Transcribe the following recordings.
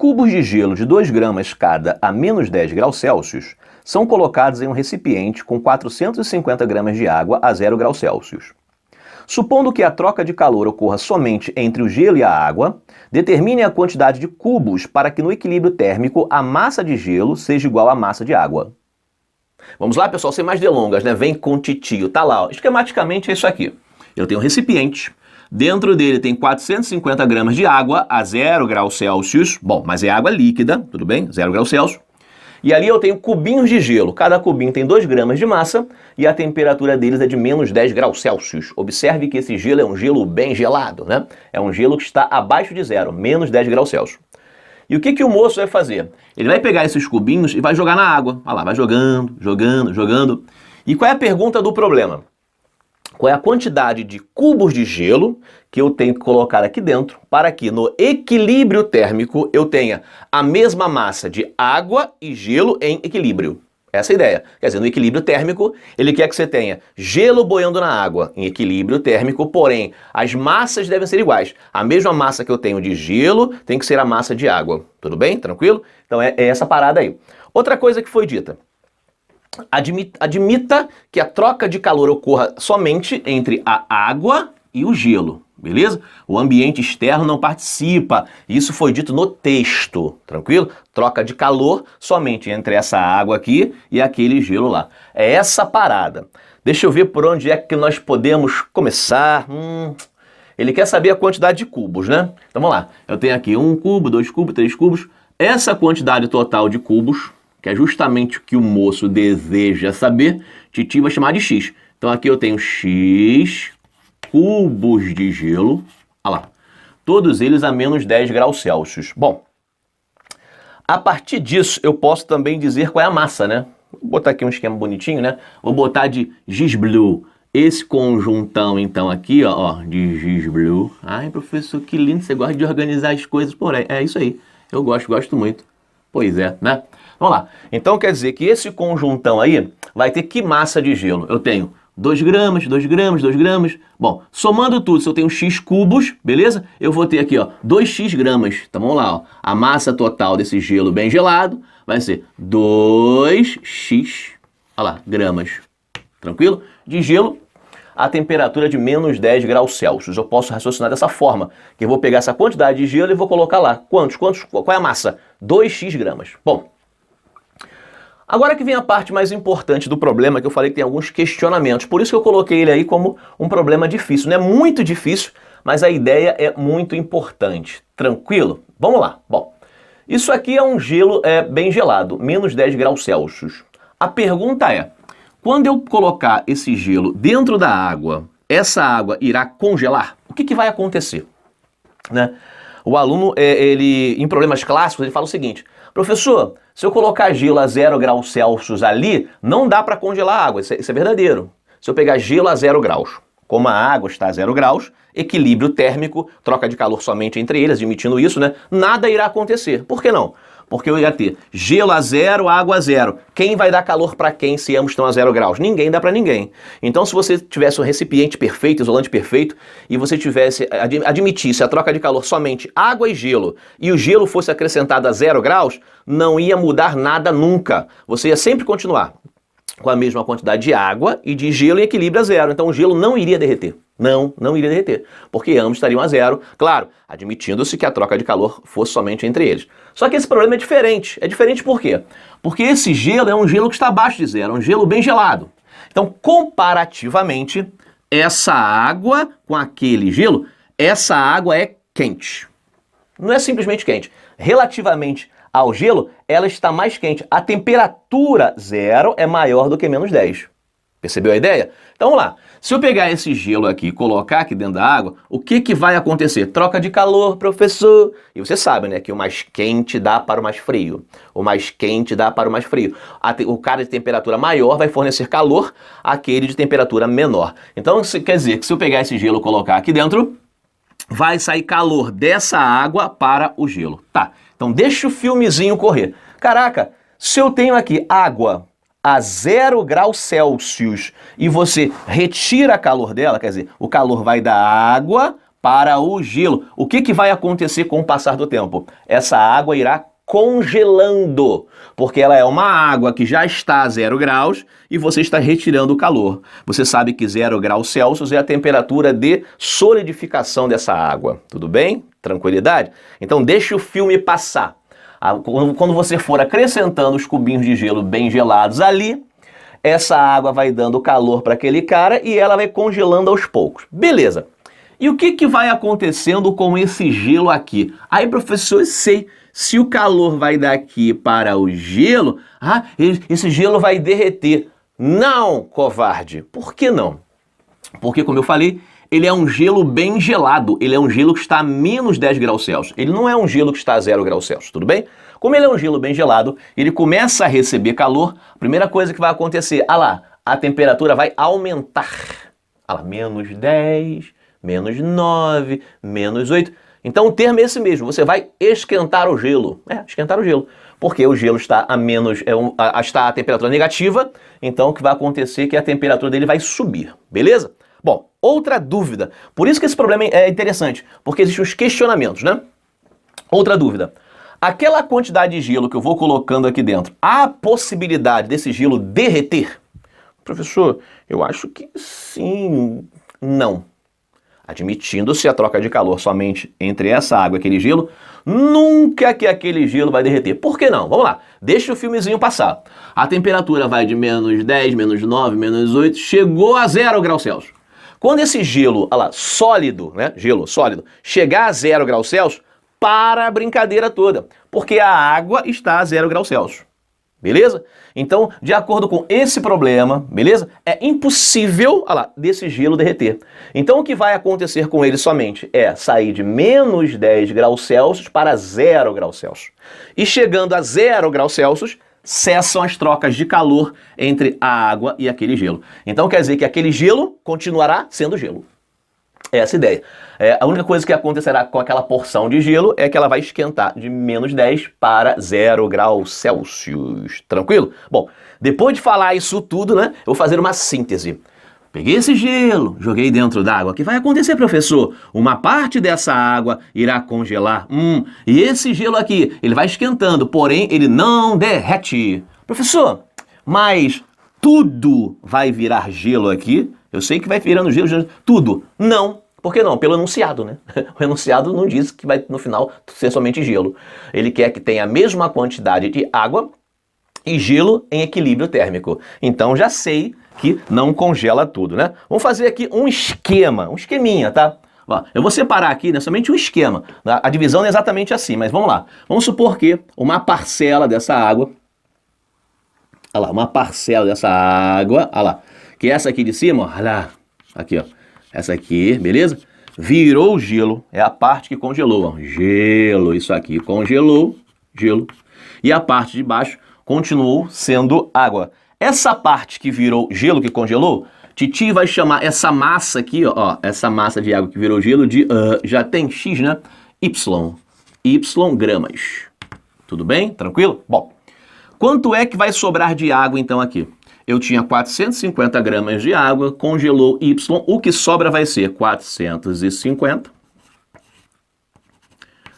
cubos de gelo de 2 gramas cada a menos 10 graus Celsius são colocados em um recipiente com 450 gramas de água a 0 graus Celsius. Supondo que a troca de calor ocorra somente entre o gelo e a água, determine a quantidade de cubos para que no equilíbrio térmico a massa de gelo seja igual à massa de água. Vamos lá, pessoal, sem mais delongas, né? Vem com titio, tá lá, ó. Esquematicamente é isso aqui. Eu tenho um recipiente, dentro dele tem 450 gramas de água a 0 graus Celsius, bom, mas é água líquida, tudo bem? 0 graus Celsius. E ali eu tenho cubinhos de gelo, cada cubinho tem 2 gramas de massa e a temperatura deles é de menos 10 graus Celsius. Observe que esse gelo é um gelo bem gelado, né? É um gelo que está abaixo de zero, menos 10 graus Celsius. E o que o moço vai fazer? Ele vai pegar esses cubinhos e vai jogar na água. Olha lá, vai jogando, jogando, jogando. E qual é a pergunta do problema? Qual é a quantidade de cubos de gelo que eu tenho que colocar aqui dentro para que no equilíbrio térmico eu tenha a mesma massa de água e gelo em equilíbrio? Essa é a ideia. Quer dizer, no equilíbrio térmico, ele quer que você tenha gelo boiando na água em equilíbrio térmico, porém, as massas devem ser iguais. A mesma massa que eu tenho de gelo tem que ser a massa de água. Tudo bem? Tranquilo? Então é essa parada aí. Outra coisa que foi dita. Admita que a troca de calor ocorra somente entre a água e o gelo, beleza? O ambiente externo não participa. Isso foi dito no texto, tranquilo? Troca de calor somente entre essa água aqui e aquele gelo lá. É essa parada. Deixa eu ver por onde é que nós podemos começar. Ele quer saber a quantidade de cubos, né? Então vamos lá. Eu tenho aqui 1 cubo, 2 cubos, 3 cubos. Essa quantidade total de cubos, que é justamente o que o moço deseja saber, Titi vai chamar de X. Então aqui eu tenho X cubos de gelo, olha lá, todos eles a menos 10 graus Celsius. Bom, a partir disso eu posso também dizer qual é a massa, né? Vou botar aqui um esquema bonitinho, né? Vou botar de giz blue. Esse conjuntão então aqui, ó, de giz blue. Ai, professor, que lindo, você gosta de organizar as coisas por aí. É isso aí, eu gosto muito. Pois é, né? Vamos lá. Então quer dizer que esse conjuntão aí vai ter que massa de gelo? Eu tenho 2 gramas, 2 gramas, 2 gramas. Bom, somando tudo, se eu tenho X cubos, beleza? Eu vou ter aqui, ó, 2x gramas. Então vamos lá, ó. A massa total desse gelo bem gelado vai ser 2x, olha lá, gramas. Tranquilo? De gelo a temperatura de menos 10 graus Celsius. Eu posso raciocinar dessa forma, que eu vou pegar essa quantidade de gelo e vou colocar lá. Qual é a massa? 2x gramas. Bom, agora que vem a parte mais importante do problema, que eu falei que tem alguns questionamentos. Por isso que eu coloquei ele aí como um problema difícil. Não é muito difícil, mas a ideia é muito importante. Tranquilo? Vamos lá. Bom, isso aqui é um gelo bem gelado, menos 10 graus Celsius. A pergunta é, quando eu colocar esse gelo dentro da água, essa água irá congelar? O que vai acontecer? Né? O aluno, em problemas clássicos, ele fala o seguinte: professor, se eu colocar gelo a 0 graus Celsius ali, não dá para congelar a água. Isso é verdadeiro. Se eu pegar gelo a 0 graus, como a água está a 0 graus, equilíbrio térmico, troca de calor somente entre eles, admitindo isso, né? Nada irá acontecer. Por que não? Porque eu ia ter gelo a 0, água a 0. Quem vai dar calor para quem se ambos estão a 0 graus? Ninguém dá para ninguém. Então, se você tivesse um recipiente perfeito, isolante perfeito, e você admitisse a troca de calor somente água e o gelo fosse acrescentado a 0 graus, não ia mudar nada nunca. Você ia sempre continuar com a mesma quantidade de água e de gelo em equilíbrio a 0. Então, o gelo não iria derreter. Não iria derreter, porque ambos estariam a 0, claro, admitindo-se que a troca de calor fosse somente entre eles. Só que esse problema é diferente. É diferente por quê? Porque esse gelo é um gelo que está abaixo de 0, é um gelo bem gelado. Então, comparativamente, essa água com aquele gelo, essa água é quente. Não é simplesmente quente. Relativamente ao gelo, ela está mais quente. A temperatura 0 é maior do que menos 10. Percebeu a ideia? Então vamos lá. Se eu pegar esse gelo aqui e colocar aqui dentro da água, o que vai acontecer? Troca de calor, professor. E você sabe, né, que o mais quente dá para o mais frio. O mais quente dá para o mais frio. O cara de temperatura maior vai fornecer calor àquele de temperatura menor. Então, quer dizer que se eu pegar esse gelo e colocar aqui dentro, vai sair calor dessa água para o gelo. Tá, então deixa o filmezinho correr. Caraca, se eu tenho aqui água a 0 graus Celsius e você retira calor dela, quer dizer, o calor vai da água para o gelo. O que vai acontecer com o passar do tempo? Essa água irá congelando, porque ela é uma água que já está a 0 graus e você está retirando o calor. Você sabe que 0 graus Celsius é a temperatura de solidificação dessa água. Tudo bem? Tranquilidade? Então deixe o filme passar. Quando você for acrescentando os cubinhos de gelo bem gelados ali, essa água vai dando calor para aquele cara e ela vai congelando aos poucos. Beleza. E o que vai acontecendo com esse gelo aqui? Aí, professor, eu sei. Se o calor vai daqui para o gelo, esse gelo vai derreter. Não, covarde. Por que não? Porque, como eu falei, ele é um gelo bem gelado. Ele é um gelo que está a menos 10 graus Celsius. Ele não é um gelo que está a 0 graus Celsius, tudo bem? Como ele é um gelo bem gelado, ele começa a receber calor, a primeira coisa que vai acontecer, a temperatura vai aumentar. Menos 10, menos 9, menos 8... Então o termo é esse mesmo, você vai esquentar o gelo. Esquentar o gelo. Porque o gelo está está a temperatura negativa, então o que vai acontecer é que a temperatura dele vai subir, beleza? Bom, outra dúvida. Por isso que esse problema é interessante, porque existem os questionamentos, né? Outra dúvida. Aquela quantidade de gelo que eu vou colocando aqui dentro, há a possibilidade desse gelo derreter? Professor, eu acho que sim. Não. Admitindo-se a troca de calor somente entre essa água e aquele gelo, nunca que aquele gelo vai derreter. Por que não? Vamos lá, deixa o filmezinho passar. A temperatura vai de menos 10, menos 9, menos 8, chegou a 0 graus Celsius. Quando esse gelo, sólido, né, gelo sólido, chegar a 0 graus Celsius, para a brincadeira toda, porque a água está a 0 graus Celsius. Beleza? Então, de acordo com esse problema, beleza? É impossível, desse gelo derreter. Então, o que vai acontecer com ele somente é sair de menos 10 graus Celsius para 0 graus Celsius. E chegando a 0 graus Celsius, cessam as trocas de calor entre a água e aquele gelo. Então, quer dizer que aquele gelo continuará sendo gelo. É essa a ideia. A única coisa que acontecerá com aquela porção de gelo é que ela vai esquentar de menos 10 para 0 graus Celsius. Tranquilo? Bom, depois de falar isso tudo, né, eu vou fazer uma síntese. Peguei esse gelo, joguei dentro d'água. O que vai acontecer, professor? Uma parte dessa água irá congelar. E esse gelo aqui, ele vai esquentando, porém ele não derrete. Professor, mas tudo vai virar gelo aqui? Eu sei que vai virando gelo, tudo. Não. Por que não? Pelo enunciado, né? O enunciado não diz que vai, no final, ser somente gelo. Ele quer que tenha a mesma quantidade de água e gelo em equilíbrio térmico. Então já sei que não congela tudo, né? Vamos fazer aqui um esqueminha, tá? Eu vou separar aqui, né, somente um esquema. A divisão não é exatamente assim, mas vamos lá. Vamos supor que uma parcela dessa água, que essa aqui de cima, aqui, ó. Essa aqui, beleza? Virou gelo, é a parte que congelou, ó. Gelo, isso aqui congelou, gelo. E a parte de baixo continuou sendo água. Essa parte que virou gelo, que congelou, Titi vai chamar essa massa aqui, ó, essa massa de água que virou gelo de, já tem X, né? Y gramas. Tudo bem? Tranquilo? Bom, quanto é que vai sobrar de água então aqui? Eu tinha 450 gramas de água, congelou Y, o que sobra vai ser 450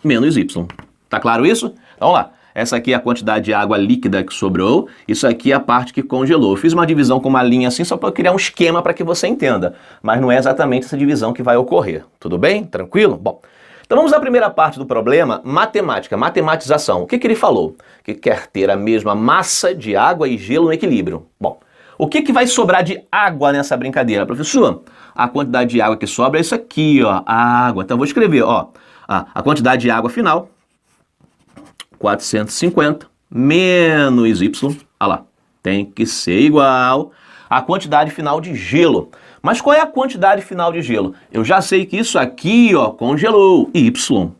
menos Y. Tá claro isso? Então vamos lá. Essa aqui é a quantidade de água líquida que sobrou, isso aqui é a parte que congelou. Eu fiz uma divisão com uma linha assim só para criar um esquema para que você entenda, mas não é exatamente essa divisão que vai ocorrer. Tudo bem? Tranquilo? Bom, então vamos à primeira parte do problema, matemática, matematização. O que ele falou? Que quer ter a mesma massa de água e gelo no equilíbrio. Bom, o que vai sobrar de água nessa brincadeira, professor? A quantidade de água que sobra é isso aqui, ó, a água. Então eu vou escrever, ó, a quantidade de água final, 450 menos Y, tem que ser igual à quantidade final de gelo. Mas qual é a quantidade final de gelo? Eu já sei que isso aqui, ó, congelou, Y.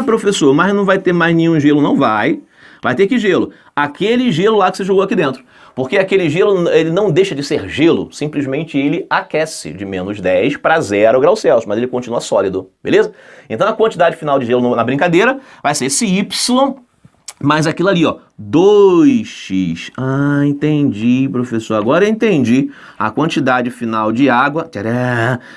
Professor, mas não vai ter mais nenhum gelo, não vai. Vai ter que gelo. Aquele gelo lá que você jogou aqui dentro. Porque aquele gelo, ele não deixa de ser gelo, simplesmente ele aquece de menos 10 para 0 graus Celsius, mas ele continua sólido, beleza? Então a quantidade final de gelo na brincadeira vai ser esse Y mais aquilo ali, ó, 2x. Ah, entendi, professor. Agora eu entendi. A quantidade final de água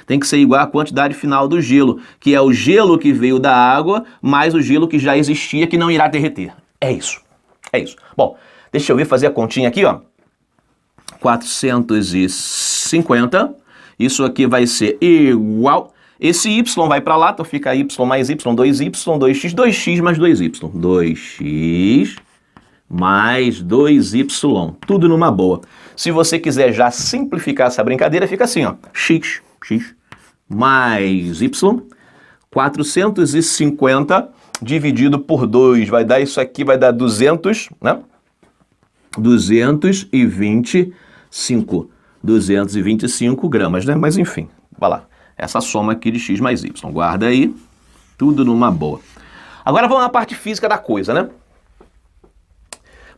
tem que ser igual à quantidade final do gelo, que é o gelo que veio da água mais o gelo que já existia, que não irá derreter. É isso. É isso. Bom, deixa eu ver fazer a continha aqui, ó. 450. Isso aqui vai ser igual. Esse y vai para lá, então fica y mais y, 2y, 2x, 2x mais 2y. 2x mais 2y. Tudo numa boa. Se você quiser já simplificar essa brincadeira, fica assim, ó. X mais y. 450 dividido por 2 vai dar isso aqui, vai dar 200, né? 225. 225 gramas, né? Mas enfim, vai lá. Essa soma aqui de x mais y. Guarda aí, tudo numa boa. Agora vamos na parte física da coisa, né?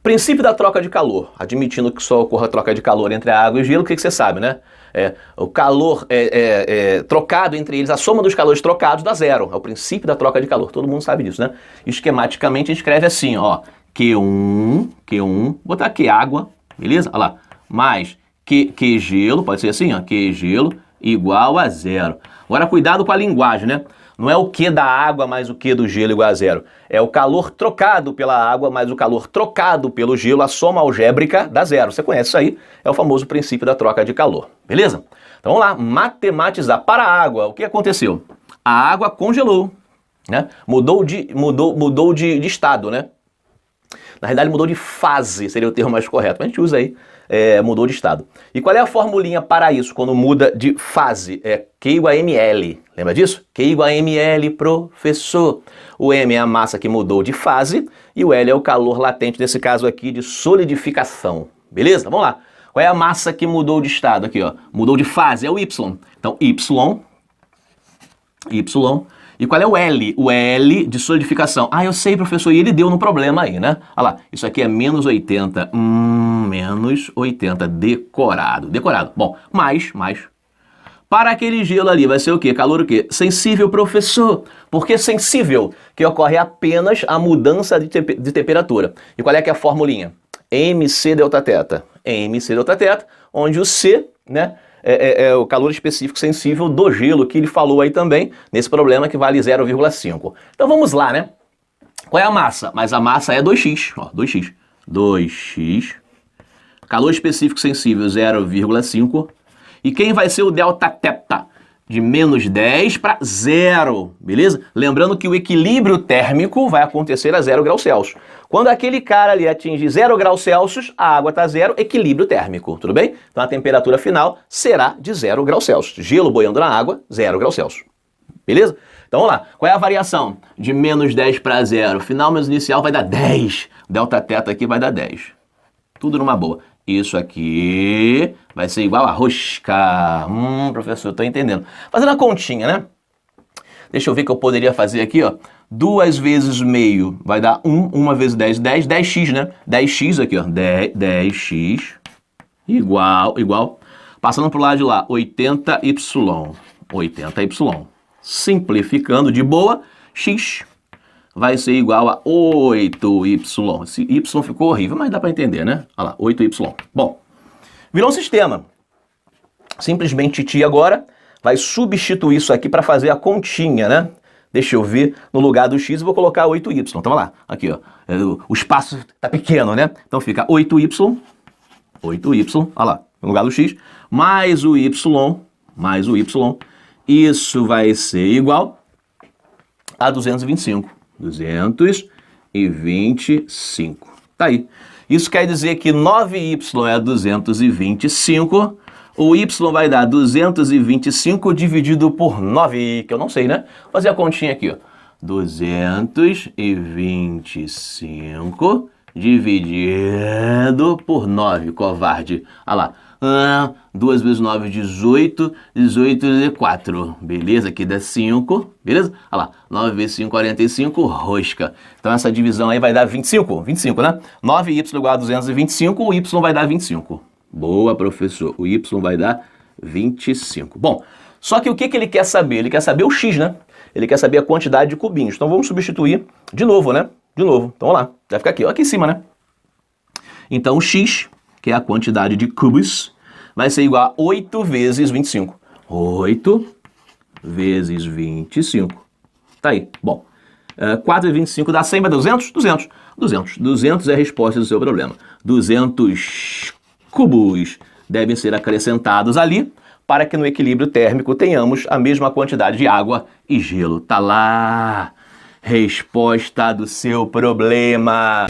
Princípio da troca de calor. Admitindo que só ocorra troca de calor entre a água e o gelo, o que você sabe, né? O calor trocado entre eles, a soma dos calores trocados dá zero. É o princípio da troca de calor. Todo mundo sabe disso, né? Esquematicamente a gente escreve assim, ó. Q1, vou botar aqui água, beleza? Olha lá. Mais Q gelo, pode ser assim, ó. Q gelo igual a zero. Agora, cuidado com a linguagem, né? Não é o Q da água mais o Q do gelo igual a zero. É o calor trocado pela água mais o calor trocado pelo gelo, a soma algébrica dá zero. Você conhece isso aí? É o famoso princípio da troca de calor. Beleza? Então vamos lá, matematizar. Para a água, o que aconteceu? A água congelou, né? Mudou de estado, né? Na realidade, mudou de fase, seria o termo mais correto. Mas a gente usa aí, mudou de estado. E qual é a formulinha para isso, quando muda de fase? É Q igual a ml. Lembra disso? Q igual a ml, professor. O M é a massa que mudou de fase e o L é o calor latente, nesse caso aqui, de solidificação. Beleza? Vamos lá. Qual é a massa que mudou de estado aqui, ó? Mudou de fase, é o Y. Então, Y. E qual é o L? O L de solidificação. Ah, eu sei, professor, e ele deu no problema aí, né? Olha lá, isso aqui é menos 80. Menos 80, decorado. Bom, mais. Para aquele gelo ali, vai ser o quê? Calor o quê? Sensível, professor. Por que sensível? Que ocorre apenas a mudança de temperatura. E qual é que é a formulinha? MC delta θ. MC delta θ, onde o C, né? É o calor específico sensível do gelo, que ele falou aí também, nesse problema que vale 0,5. Então vamos lá, né? Qual é a massa? Mas a massa é 2x, ó, 2x. 2x, calor específico sensível 0,5. E quem vai ser o delta θ? De menos 10 para 0, beleza? Lembrando que o equilíbrio térmico vai acontecer a 0 graus Celsius. Quando aquele cara ali atinge 0 graus Celsius, a água está zero, equilíbrio térmico, tudo bem? Então a temperatura final será de 0 graus Celsius. Gelo boiando na água, 0 graus Celsius. Beleza? Então vamos lá. Qual é a variação? De menos 10 para 0. Final menos inicial vai dar 10. Delta θ aqui vai dar 10. Tudo numa boa. Isso aqui vai ser igual a rosca. Professor, eu tô entendendo. Fazendo a continha, né? Deixa eu ver o que eu poderia fazer aqui, ó. 2 vezes meio vai dar 1. 1 vezes 10, 10. 10x, né? 10x aqui, ó. 10x igual. Passando pro lado de lá, 80y. 80y. Simplificando de boa, x vai ser igual a 8y. Esse y ficou horrível, mas dá para entender, né? Olha lá, 8y. Bom, virou um sistema. Simplesmente Titi agora vai substituir isso aqui para fazer a continha, né? Deixa eu ver, no lugar do x eu vou colocar 8y. Então, vamos lá, aqui, ó. O espaço tá pequeno, né? Então fica 8y, olha lá, no lugar do x, mais o y, isso vai ser igual a 225. 225. Tá aí. Isso quer dizer que 9y é 225. O y vai dar 225 dividido por 9, que eu não sei, né? Vou fazer a continha aqui, ó. 225 dividido por 9, covarde. Olha lá. 2 vezes 9, 18. 18 vezes 4. Beleza? Aqui dá 5. Beleza? Olha lá. 9 vezes 5, 45. Rosca. Então essa divisão aí vai dar 25. 25, né? 9y igual a 225. O y vai dar 25. Boa, professor. O y vai dar 25. Bom, só que o que ele quer saber? Ele quer saber o x, né? Ele quer saber a quantidade de cubinhos. Então vamos substituir de novo, né? de novo. Então, vamos lá. Vai ficar aqui, ó, aqui em cima, né? Então, x, que é a quantidade de cubos, vai ser igual a 8 vezes 25. 8 vezes 25. Tá aí. Bom, 4 vezes 25 dá 100 mais 200? 200. 200. 200 é a resposta do seu problema. 200 cubos devem ser acrescentados ali para que no equilíbrio térmico tenhamos a mesma quantidade de água e gelo. Tá lá. Resposta do seu problema.